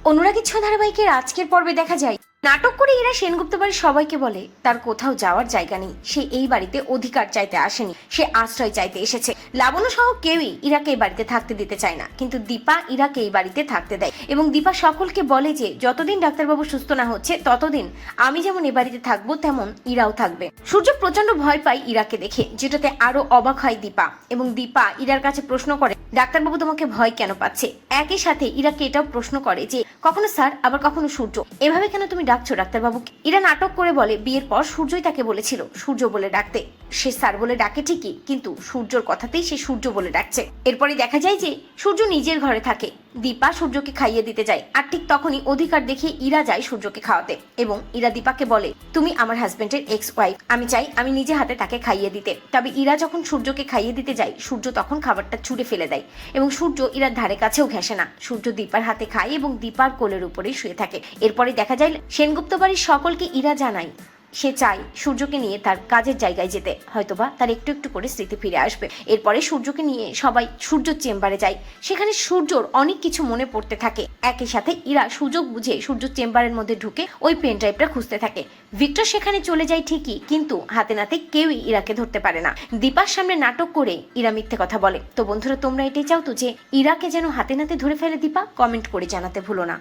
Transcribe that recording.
অনুরাগী ছ ধারাবাহিকের আজকের পর্বে দেখা যায় নাটক করে ইরা সেনগুপ্ত বাড়ির সবাইকে বলে তার কোথাও যাওয়ার জায়গা নেই, সে এই বাড়িতে অধিকার চাইতে আসেনি, সে আশ্রয় চাইতে এসেছে। লাবণ্য সহ কেউই ইরাকে এই বাড়িতে থাকতে দিতে চায় না, কিন্তু দীপা ইরাকে এই বাড়িতে থাকতে দেয় এবং দীপা সকলকে বলে যে যতদিন ডাক্তারবাবু সুস্থ না হচ্ছে ততদিন আমি যেমন এ বাড়িতে থাকবো তেমন ইরাও থাকবে। সূর্য প্রচন্ড ভয় পায় ইরাকে দেখে, যেটাতে আরো অবাক হয় দীপা এবং দীপা ইরার কাছে প্রশ্ন করে ডাক্তারবাবু তোমাকে ভয় কেন পাচ্ছে। একই সাথে ইরাকে এটাও প্রশ্ন করে যে কখনো স্যার আবার কখনো সূর্য, এভাবে কেন তুমি ডাকছো ডাক্তারবাবুকে। ইরা নাটক করে বলে বিয়ের পর সূর্যই তাকে বলেছিল সূর্য বলে ডাকতে, সে স্যার বলে ডাকে ঠিকই, কিন্তু সূর্যর কথাতেই সে সূর্য বলে ডাকছে। এরপরে দেখা যায় যে সূর্য নিজের ঘরে থাকে, দীপা সূর্যকে খাইয়ে দিতে যায়, আর ঠিক তখনই অধিকার দেখে ইরা যায় সূর্যকে খাওয়াতে এবং ইরা দীপাকে বলে তুমি আমার হাজবেন্ডের এক্স ওয়াইফ, আমি চাই আমি নিজে হাতে তাকে খাইয়ে দিতে। তবে ইরা যখন সূর্যকে খাইয়ে দিতে যায় সূর্য তখন খাবারটা ছুঁড়ে ফেলে দেয় এবং সূর্য ইরার ধারে কাছেও ঘেঁষে না। সূর্য দীপার হাতে খায় এবং দীপার কোলের উপরেই শুয়ে থাকে। এরপরে দেখা যায় সেনগুপ্ত বাড়ির সকলকে ইরা জানায় সে চায় সূর্যকে নিয়ে তার কাজের জায়গায় যেতে, হয়তোবা তার একটু একটু করে স্মৃতি ফিরে আসবে। এরপরে সূর্যকে নিয়ে সবাই সূর্যর চেম্বারে যায়, সেখানে সূর্যর অনেক কিছু মনে পড়তে থাকে। একই সাথে ইরা সুযোগ বুঝে সূর্যর চেম্বারের মধ্যে ঢুকে ওই পেন ড্রাইভটা খুঁজতে থাকে। ভিক্টর সেখানে চলে যায় ঠিকই, কিন্তু হাতে নাতে কেউই ইরাকে ধরতে পারে না। দীপার সামনে নাটক করে ইরা মিথ্যে কথা বলে। তো বন্ধুরা, তোমরা এটাই চাও তো যে ইরাকে যেন হাতে নাতে ধরে ফেলে দীপা? কমেন্ট করে জানাতে ভুলো না।